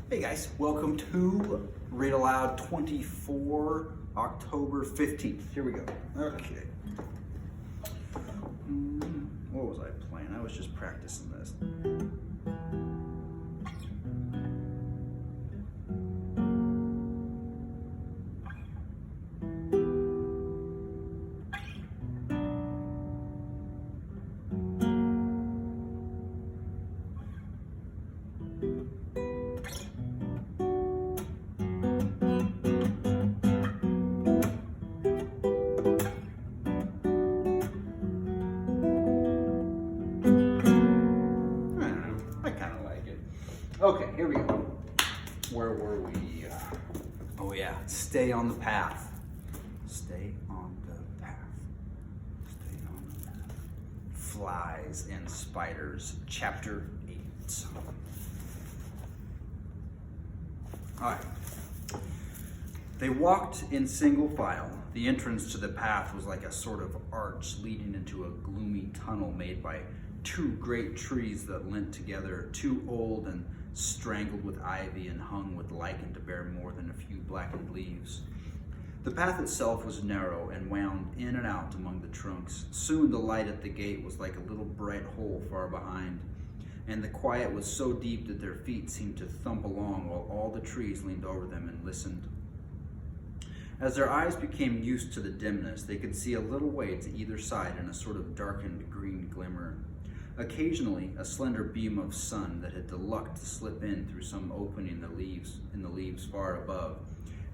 Hey guys, welcome to Read Aloud 24, October 15th. Here we go. Okay. What was I playing? I was just practicing this. Okay, here we go. Where were we? Oh yeah, stay on the path. Stay on the path. Stay on the path. Flies and Spiders, Chapter 8. Alright. They walked in single file. The entrance to the path was like a sort of arch leading into a gloomy tunnel made by two great trees that leant together, too old and strangled with ivy and hung with lichen to bear more than a few blackened leaves. The path itself was narrow and wound in and out among the trunks. Soon the light at the gate was like a little bright hole far behind, and the quiet was so deep that their feet seemed to thump along while all the trees leaned over them and listened. As their eyes became used to the dimness, they could see a little way to either side in a sort of darkened green glimmer. Occasionally, a slender beam of sun that had the luck to slip in through some opening in the leaves far above,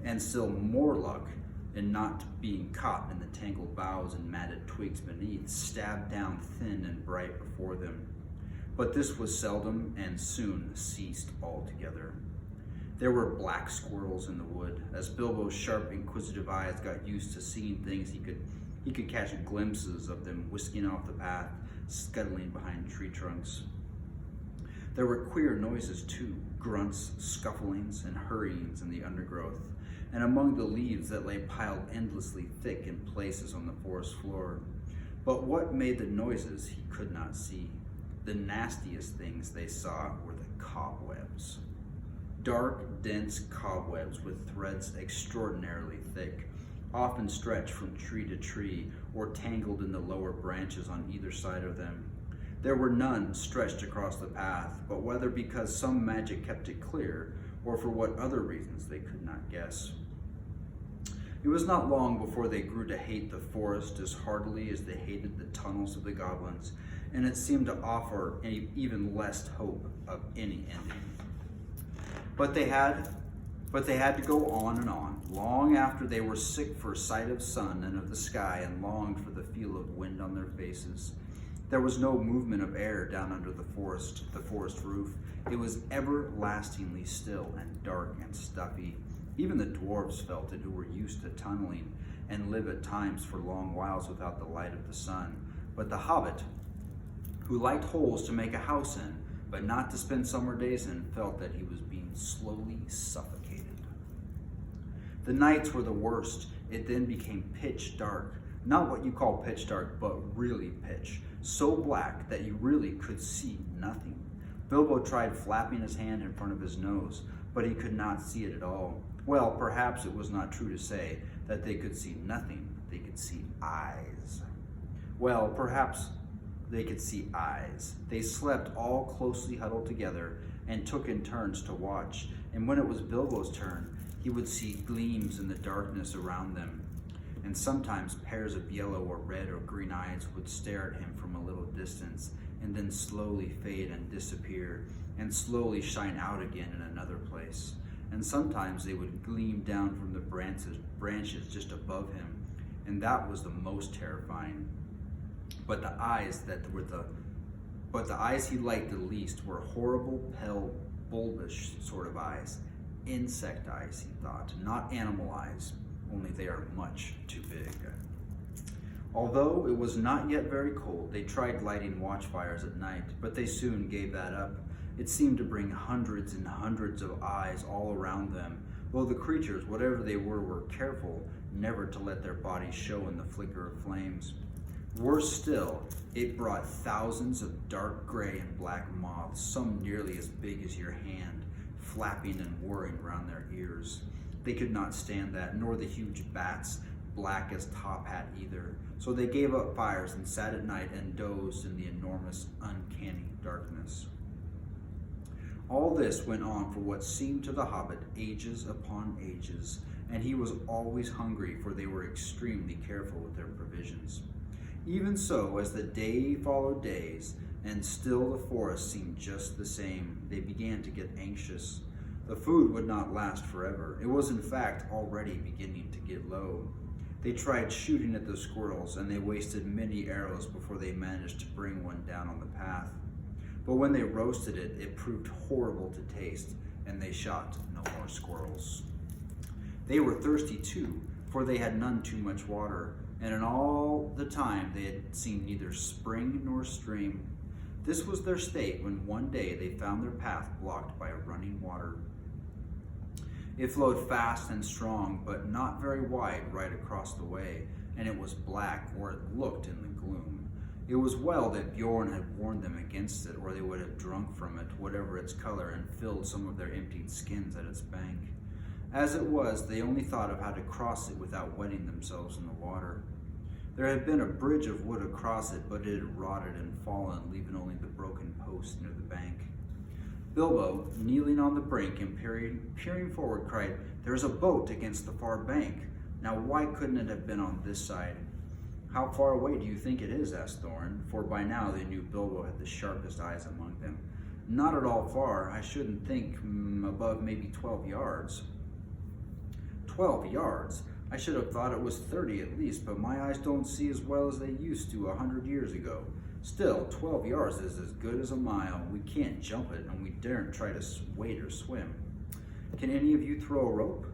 and still more luck in not being caught in the tangled boughs and matted twigs beneath, stabbed down thin and bright before them. But this was seldom and soon ceased altogether. There were black squirrels in the wood. As Bilbo's sharp, inquisitive eyes got used to seeing things, he could catch glimpses of them whisking off the path, scuttling behind tree trunks. There were queer noises too, grunts, scufflings, and hurryings in the undergrowth, and among the leaves that lay piled endlessly thick in places on the forest floor. But what made the noises he could not see. The nastiest things they saw were the cobwebs. Dark, dense cobwebs with threads extraordinarily thick, often stretched from tree to tree or tangled in the lower branches on either side of them. There were none stretched across the path, but whether because some magic kept it clear or for what other reasons they could not guess. It was not long before they grew to hate the forest as heartily as they hated the tunnels of the goblins, and it seemed to offer even less hope of any ending. But they had to go on and on, long after they were sick for sight of sun and of the sky and longed for the feel of wind on their faces. There was no movement of air down under the forest roof. It was everlastingly still and dark and stuffy. Even the dwarves felt it, who were used to tunneling and live at times for long whiles without the light of the sun. But the Hobbit, who liked holes to make a house in, but not to spend summer days in, felt that he was being slowly suffocated. The nights were the worst. It then became pitch dark. Not what you call pitch dark, but really pitch. So black that you really could see nothing. Bilbo tried flapping his hand in front of his nose, but he could not see it at all. Well, perhaps it was not true to say that they could see nothing. They could see eyes. Well, perhaps they could see eyes. They slept all closely huddled together and took in turns to watch. And when it was Bilbo's turn, he would see gleams in the darkness around them. And sometimes pairs of yellow or red or green eyes would stare at him from a little distance and then slowly fade and disappear and slowly shine out again in another place. And sometimes they would gleam down from the branches just above him, and that was the most terrifying. But the eyes he liked the least were horrible, pale, bulbish sort of eyes. Insect eyes, he thought, not animal eyes, only they are much too big. Although it was not yet very cold, they tried lighting watchfires at night, but they soon gave that up. It seemed to bring hundreds and hundreds of eyes all around them, though the creatures, whatever they were careful never to let their bodies show in the flicker of flames. Worse still, it brought thousands of dark gray and black moths, some nearly as big as your hand, flapping and whirring around their ears. They could not stand that, nor the huge bats, black as Top Hat either. So they gave up fires and sat at night and dozed in the enormous, uncanny darkness. All this went on for what seemed to the Hobbit ages upon ages, and he was always hungry, for they were extremely careful with their provisions. Even so, as the day followed days, and still the forest seemed just the same, they began to get anxious. The food would not last forever. It was in fact already beginning to get low. They tried shooting at the squirrels, and they wasted many arrows before they managed to bring one down on the path. But when they roasted it, it proved horrible to taste, and they shot no more squirrels. They were thirsty too, for they had none too much water, and in all the time they had seen neither spring nor stream. This was their state when one day they found their path blocked by running water. It flowed fast and strong, but not very wide right across the way, and it was black, or it looked in the gloom. It was well that Bjorn had warned them against it, or they would have drunk from it, whatever its color, and filled some of their emptied skins at its bank. As it was, they only thought of how to cross it without wetting themselves in the water. There had been a bridge of wood across it, but it had rotted and fallen, leaving only the broken post near the bank. Bilbo, kneeling on the brink and peering forward, cried, "There is a boat against the far bank. Now why couldn't it have been on this side?" "How far away do you think it is?" asked Thorin, for by now they knew Bilbo had the sharpest eyes among them. "Not at all far. I shouldn't think above maybe 12 yards. 12 yards? I should have thought it was 30 at least, but my eyes don't see as well as they used to 100 years ago. Still, 12 yards is as good as a mile. We can't jump it, and we daren't try to wade or swim. Can any of you throw a rope?"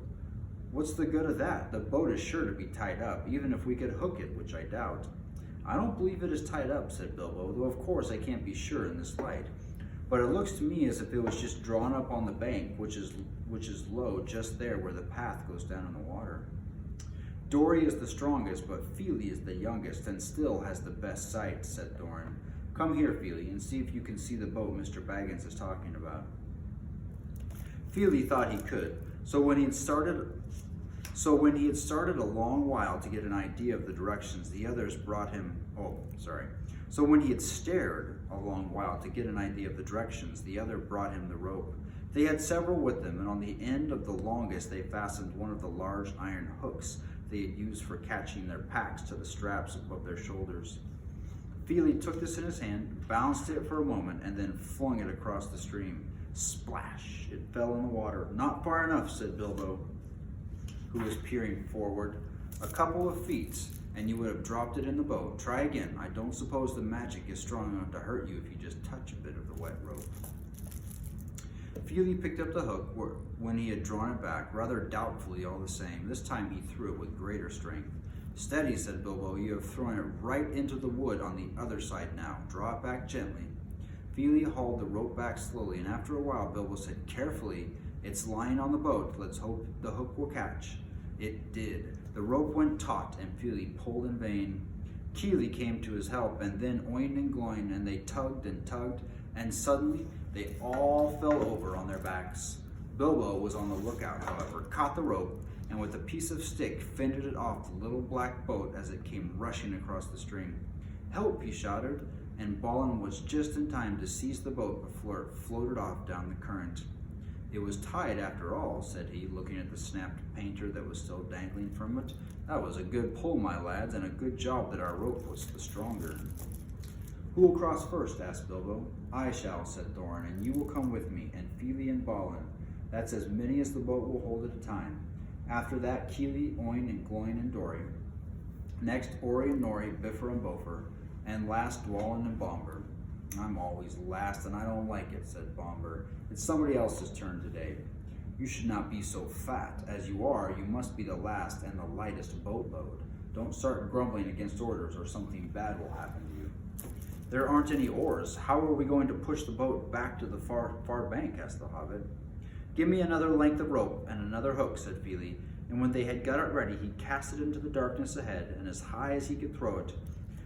"What's the good of that? The boat is sure to be tied up, even if we could hook it, which I doubt." "I don't believe it is tied up," said Bilbo, "though of course I can't be sure in this light. But it looks to me as if it was just drawn up on the bank, which is low, just there where the path goes down in the water." "Dory is the strongest, but Fili is the youngest, and still has the best sight," said Thorin. "Come here, Fili, and see if you can see the boat Mr. Baggins is talking about." Fili thought he could, so when he had started a long while to get an idea of the directions, the others brought him, So when he had stared a long while to get an idea of the directions, the other brought him the rope. They had several with them, and on the end of the longest they fastened one of the large iron hooks they had used for catching their packs to the straps above their shoulders. Fili took this in his hand, balanced it for a moment, and then flung it across the stream. Splash! It fell in the water. "Not far enough," said Bilbo, who was peering forward. "A couple of feet, and you would have dropped it in the boat. Try again. I don't suppose the magic is strong enough to hurt you if you just touch a bit of the wet rope." Fili picked up the hook when he had drawn it back, rather doubtfully all the same. This time he threw it with greater strength. "Steady," said Bilbo. "You have thrown it right into the wood on the other side now. Draw it back gently." Fili hauled the rope back slowly, and after a while Bilbo said, "Carefully, it's lying on the boat. Let's hope the hook will catch." It did. The rope went taut, and Fili pulled in vain. Kili came to his help, and then Oin and Gloin, and they tugged, and suddenly they all fell over on their backs. Bilbo was on the lookout, however, caught the rope, and with a piece of stick fended it off the little black boat as it came rushing across the stream. "Help!" he shouted, and Balin was just in time to seize the boat before it floated off down the current. "It was tied after all," said he, looking at the snapped painter that was still dangling from it. "That was a good pull, my lads, and a good job that our rope was the stronger." "Who will cross first?" asked Bilbo. "I shall," said Thorin, "and you will come with me, and Fili and Balin. That's as many as the boat will hold at a time. After that, Kili, Oin, and Gloin, and Dory. Next, Ori and Nori, Bifur and Bofer, and last, Dwalin and Bomber." "I'm always last, and I don't like it," said Bomber. "It's somebody else's turn today." "You should not be so fat. As you are, you must be the last and the lightest boatload. Don't start grumbling against orders, or something bad will happen to you." "There aren't any oars. How are we going to push the boat back to the far bank?" asked the Hobbit. "Give me another length of rope and another hook," said Fili, and when they had got it ready, he cast it into the darkness ahead and as high as he could throw it.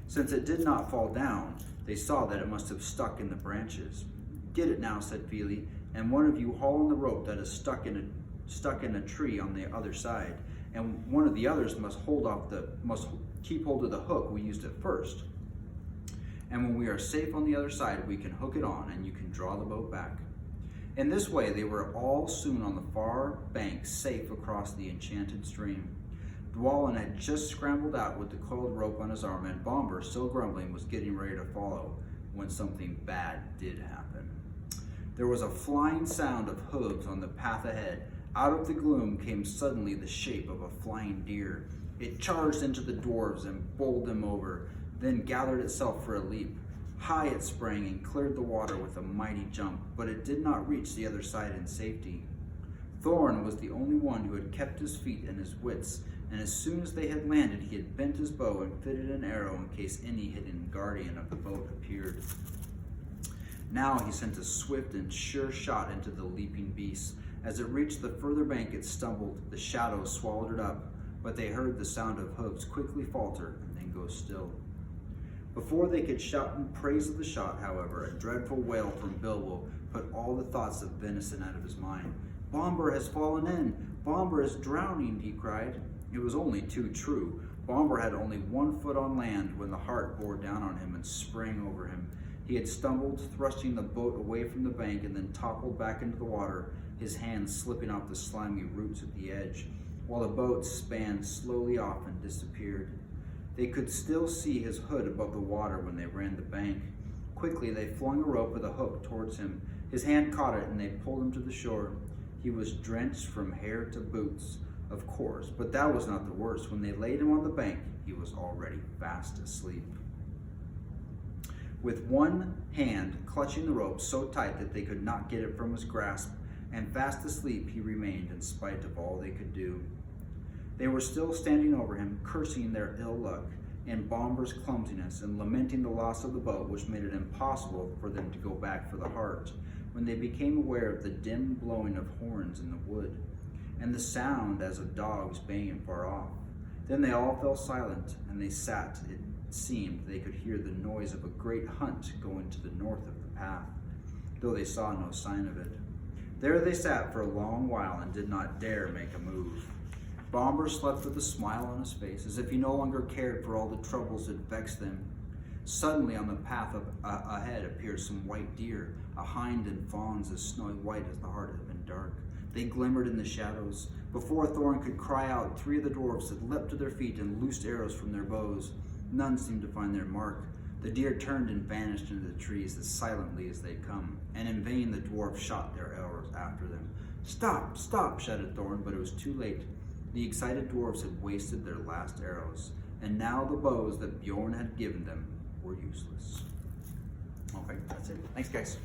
Since it did not fall down, they saw that it must have stuck in the branches. "Get it now," said Fili, and one of you haul on the rope that is stuck in a tree on the other side, and one of the others must keep hold of the hook we used at first. And when we are safe on the other side, we can hook it on, and you can draw the boat back." In this way, they were all soon on the far bank, safe across the enchanted stream. Dwalin had just scrambled out with the coiled rope on his arm, and Bomber, still grumbling, was getting ready to follow when something bad did happen. There was a flying sound of hooves on the path ahead. Out of the gloom came suddenly the shape of a flying deer. It charged into the dwarves and bowled them over, then gathered itself for a leap. High it sprang and cleared the water with a mighty jump, but it did not reach the other side in safety. Thorn was the only one who had kept his feet and his wits, and as soon as they had landed, he had bent his bow and fitted an arrow in case any hidden guardian of the boat appeared. Now he sent a swift and sure shot into the leaping beast. As it reached the further bank, it stumbled. The shadows swallowed it up, but they heard the sound of hooves quickly falter and then go still. Before they could shout in praise of the shot, however, a dreadful wail from Bilbo put all the thoughts of venison out of his mind. "Bomber has fallen in! Bomber is drowning!" he cried. It was only too true. Bomber had only 1 foot on land when the Hart bore down on him and sprang over him. He had stumbled, thrusting the boat away from the bank, and then toppled back into the water, his hands slipping off the slimy roots at the edge, while the boat span slowly off and disappeared. They could still see his hood above the water when they ran the bank. Quickly they flung a rope with a hook towards him. His hand caught it and they pulled him to the shore. He was drenched from hair to boots, of course, but that was not the worst. When they laid him on the bank, he was already fast asleep. With one hand clutching the rope so tight that they could not get it from his grasp, and fast asleep he remained in spite of all they could do. They were still standing over him, cursing their ill luck and Bomber's clumsiness, and lamenting the loss of the boat, which made it impossible for them to go back for the Hart, when they became aware of the dim blowing of horns in the wood, and the sound as of dogs baying far off. Then they all fell silent, and they sat. It seemed they could hear the noise of a great hunt going to the north of the path, though they saw no sign of it. There they sat for a long while and did not dare make a move. Bomber slept with a smile on his face, as if he no longer cared for all the troubles that vexed them. Suddenly on the path ahead appeared some white deer, a hind and fawns as snowy white as the Hart had been dark. They glimmered in the shadows. Before Thorn could cry out, 3 of the dwarfs had leapt to their feet and loosed arrows from their bows. None seemed to find their mark. The deer turned and vanished into the trees as silently as they'd come, and in vain the dwarfs shot their arrows after them. "Stop! Stop!" shouted Thorn, but it was too late. The excited dwarfs had wasted their last arrows, and now the bows that Bjorn had given them were useless. Okay, that's it. Thanks, guys.